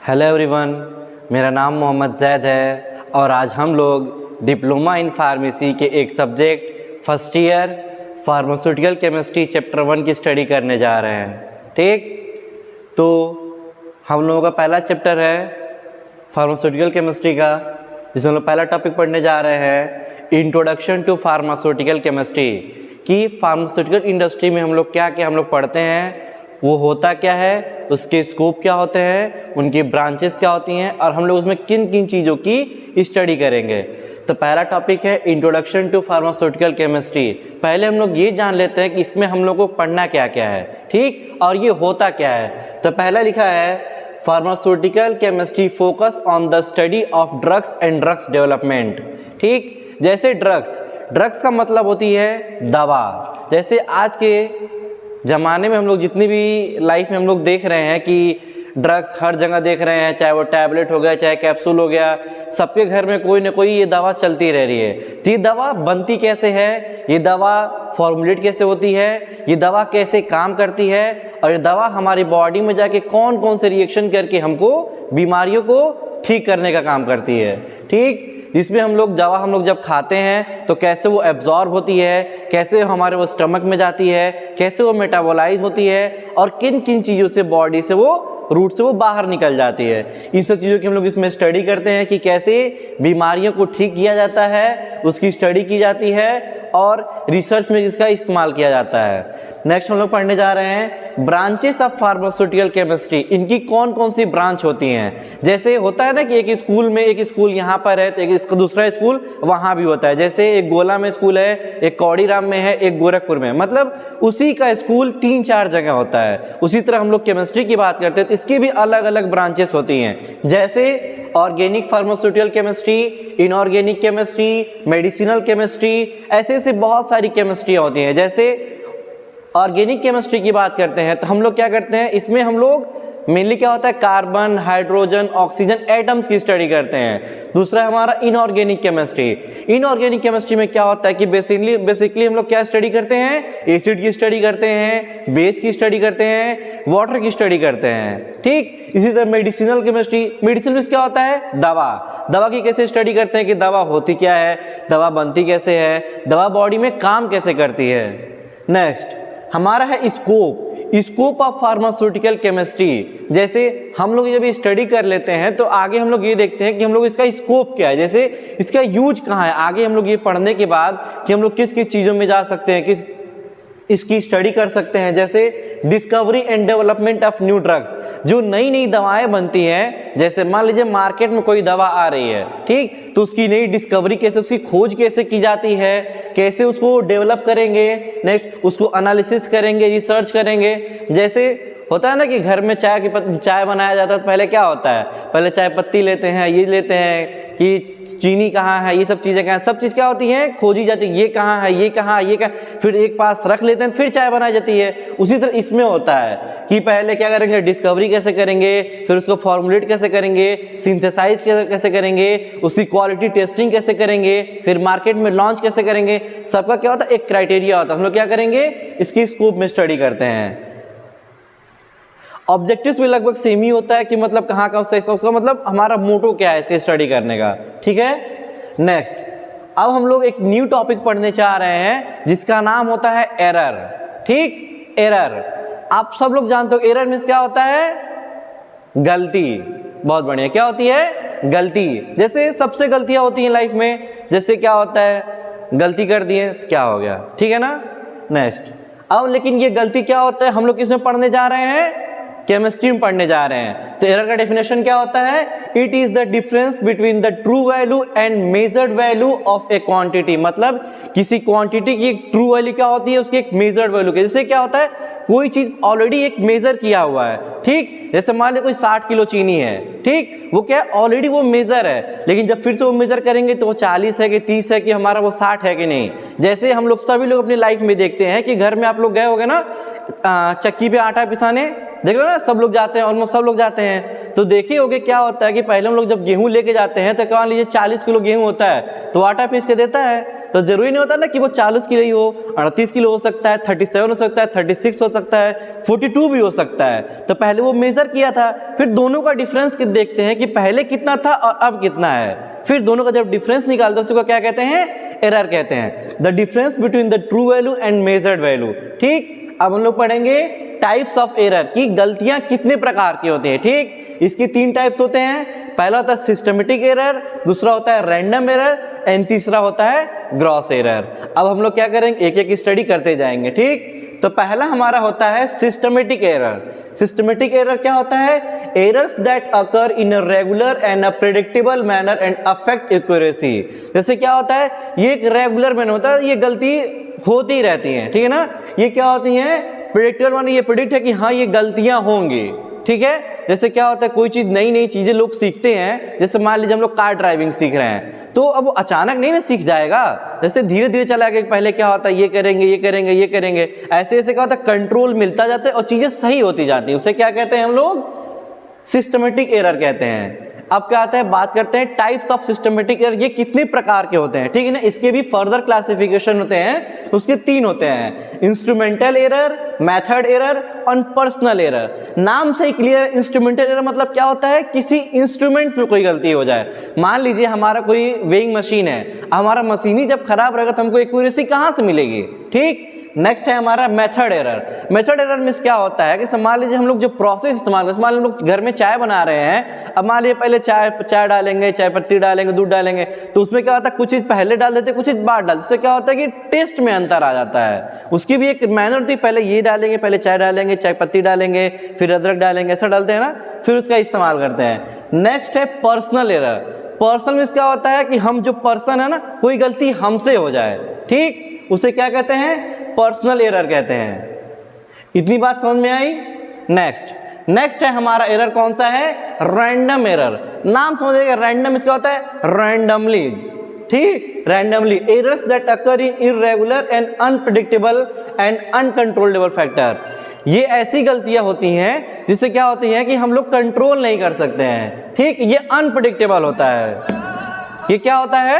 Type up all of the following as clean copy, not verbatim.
Hello everyone, मेरा नाम मोहम्मद ज़ैद है और आज हम लोग डिप्लोमा इन फार्मेसी के एक subject first year pharmaceutical chemistry chapter 1 की स्टडी करने जा रहे हैं। ठीक, तो हम लोगों का पहला चैप्टर है फार्मास्यूटिकल केमिस्ट्री का, जिसमें हम लोग पहला टॉपिक पढ़ने जा रहे हैं इंट्रोडक्शन टू फार्मास्यूटिकल केमिस्ट्री। कि फार्मास्यूटिकल इंडस्ट्री में हम लोग क्या क्या हम लोग पढ़ते हैं, वो होता क्या है, उसके स्कोप क्या होते हैं, उनकी ब्रांचेस क्या होती हैं और हम लोग उसमें किन किन चीज़ों की स्टडी करेंगे। तो पहला टॉपिक है इंट्रोडक्शन टू फार्मास्यूटिकल केमिस्ट्री। पहले हम लोग ये जान लेते हैं कि इसमें हम लोग को पढ़ना क्या क्या है, ठीक, और ये होता क्या है। तो पहला लिखा है pharmaceutical chemistry focus on the study of drugs and drugs development. ठीक, जैसे ड्रग्स का मतलब होती है दवा। जैसे आज के ज़माने में हम लोग जितनी भी लाइफ में हम लोग देख रहे हैं कि ड्रग्स हर जगह देख रहे हैं, चाहे वो टैबलेट हो गया, चाहे कैप्सूल हो गया, सबके घर में कोई ना कोई ये दवा चलती रह रही है। तो ये दवा बनती कैसे है, ये दवा फॉर्मुलेट कैसे होती है, ये दवा कैसे काम करती है और ये दवा हमारी बॉडी में जाके कौन कौन से रिएक्शन करके हमको बीमारियों को ठीक करने का काम करती है। ठीक, इसमें हम लोग दवा हम लोग जब खाते हैं तो कैसे वो एब्जॉर्ब होती है, कैसे हमारे वो स्टमक में जाती है, कैसे वो मेटाबोलाइज होती है और किन किन चीज़ों से बॉडी से वो रूट से वो बाहर निकल जाती है। इन सब चीज़ों की हम लोग इसमें स्टडी करते हैं कि कैसे बीमारियों को ठीक किया जाता है, उसकी स्टडी की जाती है और रिसर्च में इसका इस्तेमाल किया जाता है। नेक्स्ट हम लोग पढ़ने जा रहे हैं ब्रांचेस ऑफ फार्मास्यूटिकल केमिस्ट्री। इनकी कौन कौन सी ब्रांच होती हैं। जैसे होता है ना कि एक स्कूल में, एक स्कूल यहाँ पर है तो एक दूसरा स्कूल वहाँ भी होता है। जैसे एक गोला में स्कूल है, एक कौड़ीराम में है, एक गोरखपुर में, मतलब उसी का स्कूल 3-4 जगह होता है। उसी तरह हम लोग केमिस्ट्री की बात करते हैं तो इसकी भी अलग अलग ब्रांचेस होती हैं। जैसे organic pharmaceutical chemistry, inorganic chemistry, medicinal chemistry, ऐसे ऐसे बहुत सारी केमिस्ट्रियाँ होती हैं। जैसे ऑर्गेनिक केमिस्ट्री की बात करते हैं तो हम लोग क्या करते हैं, इसमें हम लोग मेनली क्या होता है कार्बन, हाइड्रोजन, ऑक्सीजन एटम्स की स्टडी करते हैं। दूसरा है हमारा इनऑर्गेनिक केमिस्ट्री। इनऑर्गेनिक केमिस्ट्री में क्या होता है कि बेसिकली हम लोग क्या स्टडी करते हैं, एसिड की स्टडी करते हैं, बेस की स्टडी करते हैं, वाटर की स्टडी करते हैं। ठीक, इसी तरह मेडिसिनल केमिस्ट्री, मेडिसिन में क्या होता है दवा की कैसे स्टडी करते हैं कि दवा होती क्या है, दवा बनती कैसे है, दवा बॉडी में काम कैसे करती है। नेक्स्ट हमारा है स्कोप ऑफ फार्मास्यूटिकल केमिस्ट्री। जैसे हम लोग जब स्टडी कर लेते हैं तो आगे हम लोग ये देखते हैं कि हम लोग इसका स्कोप क्या है, जैसे इसका यूज कहाँ है। आगे हम लोग ये पढ़ने के बाद कि हम लोग किस किस चीज़ों में जा सकते हैं, किस इसकी स्टडी कर सकते हैं। जैसे discovery and development of new drugs, जो नई नई दवाएं बनती हैं। जैसे मान लीजिए मार्केट में कोई दवा आ रही है, ठीक, तो उसकी नई डिस्कवरी कैसे, उसकी खोज कैसे की जाती है, कैसे उसको डेवलप करेंगे, नेक्स्ट उसको एनालिसिस करेंगे, रिसर्च करेंगे। जैसे होता है ना कि घर में चाय बनाया जाता है तो पहले क्या होता है, पहले चाय पत्ती लेते हैं, ये लेते हैं कि चीनी कहाँ है, ये सब चीज़ें कहाँ, सब चीज़ क्या होती हैं खोजी जाती है, ये कहाँ है, ये कहाँ, ये कहाँ, फिर एक पास रख लेते हैं, फिर चाय बनाई जाती है। उसी तरह इसमें होता है कि पहले क्या करेंगे, डिस्कवरी कैसे करेंगे, फिर उसको फॉर्मुलेट कैसे करेंगे, सिंथेसाइज कैसे करेंगे, उसकी क्वालिटी टेस्टिंग कैसे करेंगे, फिर मार्केट में लॉन्च कैसे करेंगे। सबका क्या होता है, एक क्राइटेरिया होता है। हम लोग क्या करेंगे, इसकी स्कोप में स्टडी करते हैं। ऑब्जेक्टिव्स भी लगभग सेम ही होता है कि मतलब कहाँ का उसका मतलब हमारा मोटो क्या है इसके स्टडी करने का। ठीक है, नेक्स्ट अब हम लोग एक न्यू टॉपिक पढ़ने चाह रहे हैं जिसका नाम होता है एरर। ठीक, एरर आप सब लोग जानते हो, एरर मीन्स क्या होता है, गलती। बहुत बढ़िया, क्या होती है, गलती। जैसे सबसे गलतियां होती हैं लाइफ में, जैसे क्या होता है, गलती कर दिए क्या हो गया, ठीक है ना। नेक्स्ट अब लेकिन ये गलती क्या होता है, हम लोग किसमें पढ़ने जा रहे हैं, केमिस्ट्री में पढ़ने जा रहे हैं। तो एरर का डेफिनेशन क्या होता है, it is the difference between the true value and measured value of A quantity. मतलब किसी क्वांटिटी की एक ट्रू वैल्यू क्या होती है, उसकी एक मेजर्ड वैल्यू की। जैसे क्या होता है, कोई चीज ऑलरेडी एक मेजर किया हुआ है, ठीक, जैसे मान लीजिए कोई 60 किलो चीनी है, ठीक, वो क्या है ऑलरेडी वो मेजर है, लेकिन जब फिर से वो मेजर करेंगे तो वो 40 है कि 30 है कि हमारा वो 60 है कि नहीं। जैसे हम लोग सभी लोग अपनी लाइफ में देखते हैं कि घर में आप लोग गए होगे ना चक्की पे आटा पिसाने, देखो ना, सब लोग जाते हैं, ऑलमोस्ट सब लोग जाते हैं। तो देखिए होगे क्या होता है कि पहले हम लोग जब गेहूं लेके जाते हैं तो क्या लीजिए 40 किलो गेहूं होता है तो आटा पीस के देता है। तो जरूरी नहीं होता ना कि वो 40 किलो ही हो, 38 किलो हो सकता है, 37 हो सकता है, 36 हो सकता है, 42 भी हो सकता है। तो पहले वो मेजर किया था, फिर दोनों का डिफरेंस देखते हैं कि पहले कितना था और अब कितना है। फिर दोनों का जब डिफरेंस निकालते हैं उसको क्या कहते हैं? एरर कहते हैं। The difference between the true value and measured value. ठीक, अब हम लोग पढ़ेंगे टाइप्स ऑफ एरर की गलतियां कितने प्रकार की होती है। ठीक, इसकी 3 टाइप्स होते हैं। पहला होता है सिस्टमेटिक एरर, दूसरा होता है रैंडम एरर एंड तीसरा होता है ग्रॉस एरर। अब हम लोग क्या करेंगे, एक एक स्टडी करते जाएंगे। ठीक, तो पहला हमारा होता है सिस्टमेटिक एरर। सिस्टमेटिक एरर क्या होता है? Errors that occur in a regular and a predictable manner and affect accuracy. जैसे क्या होता है, ये एक रेगुलर मैनर होता है, ये गलती होती रहती है। ठीक है ना, ये क्या होती है? प्रेडिक्टेबल माने ये प्रेडिक्ट है कि हाँ ये गलतियां होंगी। ठीक है, जैसे क्या होता है, कोई चीज नई नई चीजें लोग सीखते हैं, जैसे मान लीजिए हम लोग कार ड्राइविंग सीख रहे हैं तो अब वो अचानक नहीं ना सीख जाएगा, जैसे धीरे धीरे चला गया। पहले क्या होता है, ये करेंगे ये करेंगे ये करेंगे, ऐसे ऐसे क्या होता है, कंट्रोल मिलता जाता है और चीजें सही होती जाती है। उसे क्या कहते हैं हम लोग? सिस्टमेटिक एरर कहते हैं। अब क्या आता है, बात करते हैं टाइप्स ऑफ सिस्टमेटिक एरर, ये कितने प्रकार के होते हैं। ठीक है ना, इसके भी फर्दर क्लासिफिकेशन होते हैं, उसके 3 होते हैं, इंस्ट्रूमेंटल एरर, मेथड एरर और पर्सनल एरर। नाम से ही क्लियर, इंस्ट्रूमेंटल एरर मतलब क्या होता है, किसी इंस्ट्रूमेंट्स में कोई गलती हो जाए। मान लीजिए हमारा कोई वेइंग मशीन है, हमारा मशीन ही जब खराब रहेगा तो हमको एक्यूरेसी कहाँ से मिलेगी। ठीक, नेक्स्ट है हमारा मेथड एरर। मेथड एरर में क्या होता है कि मान लीजिए हम लोग जो प्रोसेस इस्तेमाल करते हैं, मान लीजिए हम लोग घर में चाय बना रहे हैं, अब मान लीजिए पहले चाय डालेंगे, चाय पत्ती डालेंगे, दूध डालेंगे, तो उसमें क्या होता है, कुछ चीज पहले डाल देते, कुछ चीज बाद डालते, उससे क्या होता है कि टेस्ट में अंतर आ जाता है। उसकी भी एक मैनर होती है, पहले ये डालेंगे, पहले चाय डालेंगे, चाय पत्ती डालेंगे, फिर अदरक डालेंगे, ऐसा डालते हैं ना, फिर उसका इस्तेमाल करते हैं। नेक्स्ट है पर्सनल एरर। पर्सनल में क्या होता है कि हम जो पर्सन है ना, कोई गलती हमसे हो जाए, ठीक, उसे क्या कहते हैं? पर्सनल एरर कहते हैं। इतनी बात समझ में आई? नेक्स्ट है हमारा एरर कौन सा है? Random error. नाम समझिएगा, रैंडम इसका होता है रैंडमली। ठीक, randomly errors that occur in irregular and unpredictable and uncontrollable factor. ये ऐसी गलतियां होती हैं जिससे क्या होती है कि हम लोग कंट्रोल नहीं कर सकते हैं। ठीक, ये अनप्रेडिक्टेबल होता है। ये क्या होता है?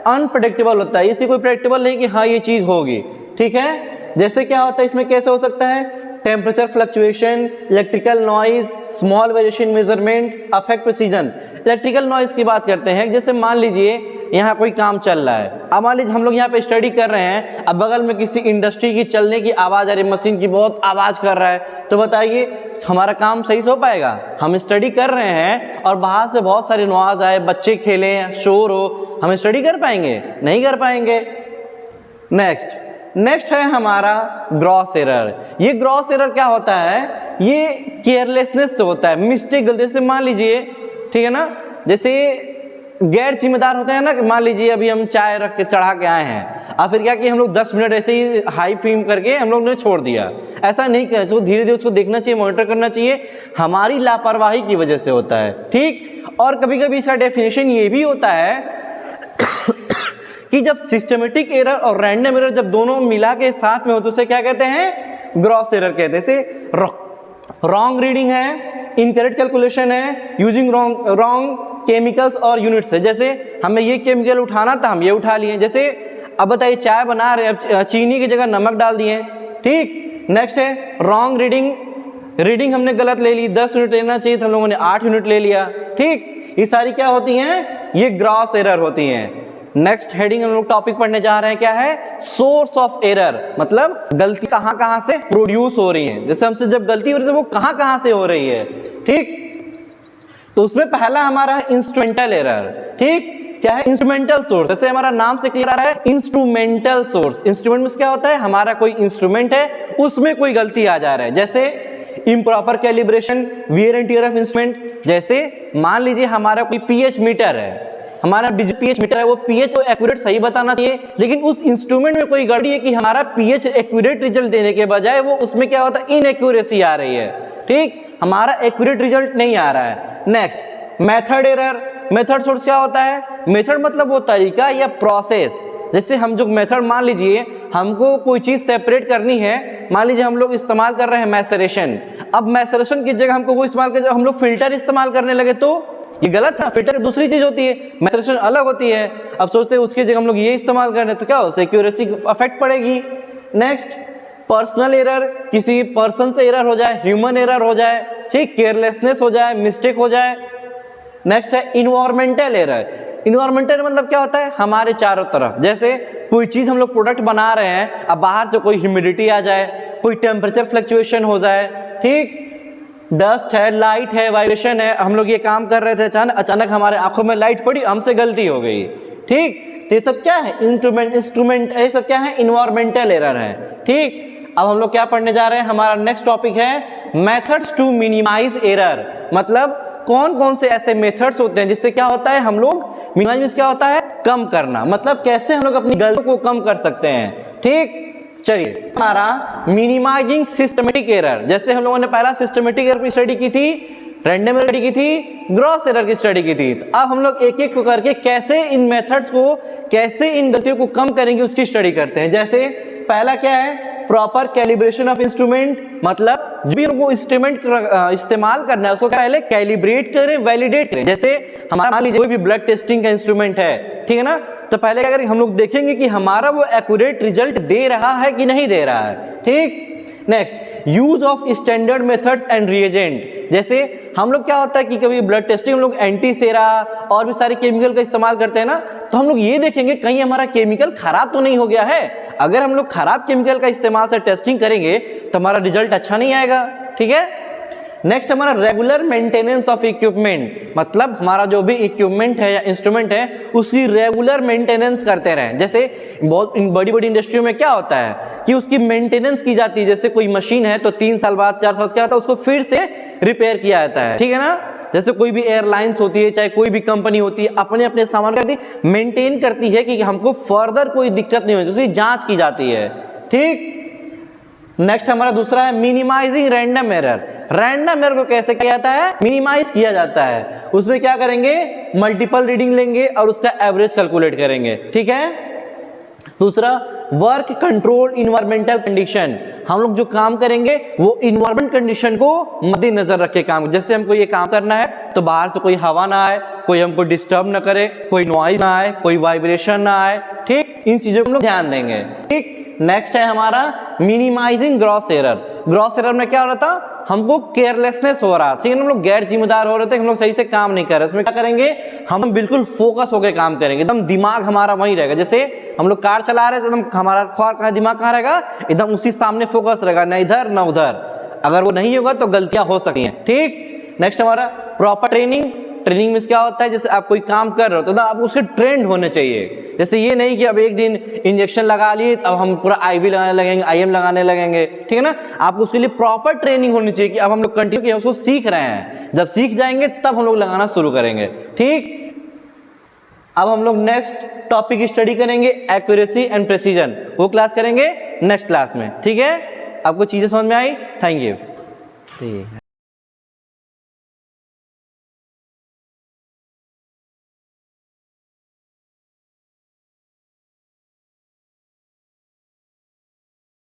अनप्रेडिक्टेबल होता है, इसी कोई प्रेडिक्टेबल नहीं कि हाँ ये चीज होगी। ठीक है, जैसे क्या होता है, इसमें कैसे हो सकता है? Temperature fluctuation, electrical noise, small variation measurement, affect precision. Electrical noise की बात करते हैं, जैसे मान लीजिए यहाँ कोई काम चल रहा है, अब मान लीजिए हम लोग यहाँ पे स्टडी कर रहे हैं, अब बगल में किसी इंडस्ट्री की चलने की आवाज़ आ रही है, मशीन की बहुत आवाज़ कर रहा है, तो बताइए हमारा काम सही से हो पाएगा? हम स्टडी कर रहे हैं और बाहर से बहुत सारी नॉइज आए, बच्चे खेलें, शोर हो, हम स्टडी कर पाएंगे? नहीं कर पाएंगे। नेक्स्ट है हमारा ग्रॉस एरर। ये ग्रॉस एरर क्या होता है? ये केयरलेसनेस से होता है, मिस्टेक, गलती से। मान लीजिए, ठीक है ना, जैसे गैर जिम्मेदार होते हैं ना, कि मान लीजिए अभी हम चाय रख के चढ़ा के आए हैं और फिर क्या कि हम लोग 10 मिनट ऐसे ही हाई फ्लेम करके हम लोग ने छोड़ दिया। ऐसा नहीं करना चाहिए, धीरे धीरे उसको देखना चाहिए, मॉनिटर करना चाहिए। हमारी लापरवाही की वजह से होता है। ठीक, और कभी कभी इसका डेफिनेशन ये भी होता है कि जब सिस्टमेटिक एरर और रैंडम एरर जब दोनों मिला के साथ में हो तो उसे क्या कहते हैं? ग्रॉस एरर कहते हैं। जैसे रॉन्ग रीडिंग है, इनकरेक्ट कैलकुलेशन है, यूजिंग रॉन्ग केमिकल्स और यूनिट्स है। जैसे हमें ये केमिकल उठाना था, हम ये उठा लिए। जैसे अब बताइए चाय बना रहे, अब चीनी की जगह नमक डाल दिए। ठीक, नेक्स्ट है रॉन्ग रीडिंग हमने गलत ले ली, 10 यूनिट लेना चाहिए था, हम लोगों ने 8 यूनिट ले लिया। ठीक, ये सारी क्या होती हैं? ये ग्रॉस एरर होती हैं। नेक्स्ट हेडिंग हम लोग टॉपिक पढ़ने जा रहे हैं, क्या है? सोर्स ऑफ एरर, मतलब गलती कहां से प्रोड्यूस हो रही है। जैसे हमसे जब गलती हो रही है वो कहां से हो रही है। ठीक, तो उसमें पहला हमारा है इंस्ट्रूमेंटल एरर। ठीक, क्या है? Instrumental source. जैसे हमारा नाम से क्लियर आ रहा है, इंस्ट्रूमेंटल सोर्स। इंस्ट्रूमेंट में क्या होता है? हमारा कोई इंस्ट्रूमेंट है, उसमें कोई गलती आ जा रहा है। जैसे improper calibration, wear and tear of instrument. जैसे मान लीजिए हमारा कोई पीएच मीटर है, हमारा पीएच मीटर है, वो पीएच को एक्यूरेट सही बताना चाहिए, लेकिन उस इंस्ट्रूमेंट में कोई गड़बड़ी है कि हमारा पीएच एक्यूरेट रिजल्ट देने के बजाय वो उसमें क्या होता है? इनएक्यूरेसी आ रही है। ठीक, हमारा एक्यूरेट रिजल्ट नहीं आ रहा है। Next, method error. Method source क्या होता है? मेथड मतलब वो तरीका या प्रोसेस। जैसे हम जो मेथड, मान लीजिए हमको कोई चीज सेपरेट करनी है मान लीजिए हम लोग इस्तेमाल कर रहे हैं मैसरेशन, अब मैसरेशन की जगह हमको वो इस्तेमाल कर, जब हम लोग फिल्टर इस्तेमाल करने लगे तो ये गलत था। फिल्टर दूसरी चीज होती है, मैसरेशन अलग होती है। अब सोचते हैं उसकी जगह हम लोग ये इस्तेमाल कर रहे हैं तो क्या हो, एक्यूरेसी अफेक्ट पड़ेगी। नेक्स्ट, पर्सनल एरर, किसी पर्सन से एरर हो जाए, ह्यूमन एरर हो जाए, ठीक, केयरलेसनेस हो जाए, मिस्टेक हो जाए। नेक्स्ट है इन्वायरमेंटल एरर। इन्वायरमेंटल मतलब क्या होता है, हमारे चारों तरफ जैसे कोई चीज हम लोग प्रोडक्ट बना रहे हैं, अब बाहर से कोई ह्यूमिडिटी आ जाए, कोई टेम्परेचर फ्लक्चुएशन हो जाए, ठीक, डस्ट है, लाइट है, वाइब्रेशन है, हम लोग ये काम कर रहे थे, अचानक हमारे आंखों में लाइट पड़ी, हमसे गलती हो गई, ठीक, तो ये सब क्या है, इंस्ट्रूमेंट ये सब क्या है, इन्वायरमेंटल एरर है, ठीक। अब हम लोग क्या पढ़ने जा रहे हैं, हमारा नेक्स्ट टॉपिक है मेथड्स टू मिनिमाइज एरर। मतलब कौन कौन से ऐसे मेथड्स होते हैं जिससे क्या होता है, हम लोग मिनिमाइज क्या होता है, कम करना, मतलब कैसे हम लोग अपनी गलतियों को कम कर सकते हैं, ठीक। चलिए, हमारा मिनिमाइजिंग सिस्टमेटिक एरर, जैसे हम लोगों ने पहला सिस्टमेटिक एरर की स्टडी की थी, रैंडम एरर की थी, ग्रॉस एरर की स्टडी की थी। तो अब हम लोग एक एक करके कैसे इन मेथड्स को, कैसे इन गलतियों को कम करेंगे उसकी स्टडी करते हैं। जैसे पहला क्या है, प्रॉपर कैलिब्रेशन ऑफ इंस्ट्रूमेंट, मतलब जो भी हमको इंस्ट्रूमेंट इस्तेमाल करना है उसको पहले कैलिब्रेट करें, वैलिडेट करें। जैसे हमारा मान लीजिए कोई भी ब्लड टेस्टिंग का इंस्ट्रूमेंट है, ठीक है ना, तो पहले क्या करेंगे, हम लोग देखेंगे कि हमारा वो एक्यूरेट रिजल्ट दे रहा है कि नहीं दे रहा है, ठीक। Next, use of standard methods and reagent. जैसे हम लोग क्या होता है कि कभी ब्लड टेस्टिंग हम लोग एंटीसेरा और भी सारे केमिकल का इस्तेमाल करते हैं ना, तो हम लोग ये देखेंगे कहीं हमारा केमिकल खराब तो नहीं हो गया है। अगर हम लोग खराब केमिकल का इस्तेमाल से टेस्टिंग करेंगे तो हमारा रिजल्ट अच्छा नहीं आएगा, ठीक है। नेक्स्ट, हमारा रेगुलर मेंटेनेंस ऑफ इक्विपमेंट, मतलब हमारा जो भी इक्विपमेंट है या इंस्ट्रूमेंट है उसकी रेगुलर मेंटेनेंस करते रहें। जैसे बहुत बड़ी बड़ी इंडस्ट्रियों में क्या होता है कि उसकी मेंटेनेंस की जाती है, जैसे कोई मशीन है तो 3 साल बाद 4 साल क्या होता है, उसको फिर से रिपेयर किया जाता है, ठीक है ना। जैसे कोई भी एयरलाइंस होती है, चाहे कोई भी कंपनी होती है, अपने अपने सामान का मेंटेन करती है कि हमको फर्दर कोई दिक्कत नहीं हो, उसकी जांच की जाती है, ठीक। नेक्स्ट हमारा दूसरा है minimizing random error. Random error को कैसे किया जाता है, मिनिमाइज किया जाता है। उसमें क्या करेंगे, मल्टीपल रीडिंग लेंगे और उसका एवरेज कैलकुलेट करेंगे, ठीक है। दूसरा, वर्क कंट्रोल इन्वायरमेंटल कंडीशन। हम लोग जो काम करेंगे वो इन्वायरमेंट कंडीशन को मद्देनजर रख के काम, जैसे हमको ये काम करना है तो बाहर से कोई हवा ना आए, कोई हमको डिस्टर्ब ना करे, कोई नॉइज ना आए, कोई वाइब्रेशन ना आए, ठीक, इन चीजों को हम लोग ध्यान देंगे, ठीक। नेक्स्ट है हमारा minimizing gross error. Gross error में क्या हो रहा था, हमको केयरलेसनेस हो रहा था, ठीक है, हम लोग गैर जिम्मेदार हो रहे थे, हम लोग सही से काम नहीं कर रहे। इसमें क्या करेंगे, हम बिल्कुल फोकस होकर काम करेंगे, एकदम दिमाग हमारा वहीं रहेगा। जैसे हम लोग कार चला रहे थे, एकदम हमारा दिमाग कहाँ रहेगा, एकदम उसी सामने फोकस रहेगा, ना इधर ना उधर। अगर वो नहीं होगा तो गलतियां हो सकती हैं, ठीक। नेक्स्ट हमारा प्रॉपर ट्रेनिंग। ट्रेनिंग में क्या होता है, जैसे आप कोई काम कर रहे हो तो आप उसके ट्रेंड होने चाहिए। जैसे ये नहीं कि अब एक दिन इंजेक्शन लगा लिए अब हम पूरा आईवी लगाने लगेंगे, आईएम लगाने लगेंगे, ठीक है ना। आपको उसके लिए प्रॉपर ट्रेनिंग होनी चाहिए कि अब हम लोग कंटिन्यू उसको सीख रहे हैं, जब सीख जाएंगे तब हम लोग लगाना शुरू करेंगे, ठीक। अब हम लोग नेक्स्ट टॉपिक स्टडी करेंगे एक्यूरेसी एंड प्रेसिजन, वो क्लास करेंगे नेक्स्ट क्लास में, ठीक है। आपको चीजें समझ में आई, थैंक यू।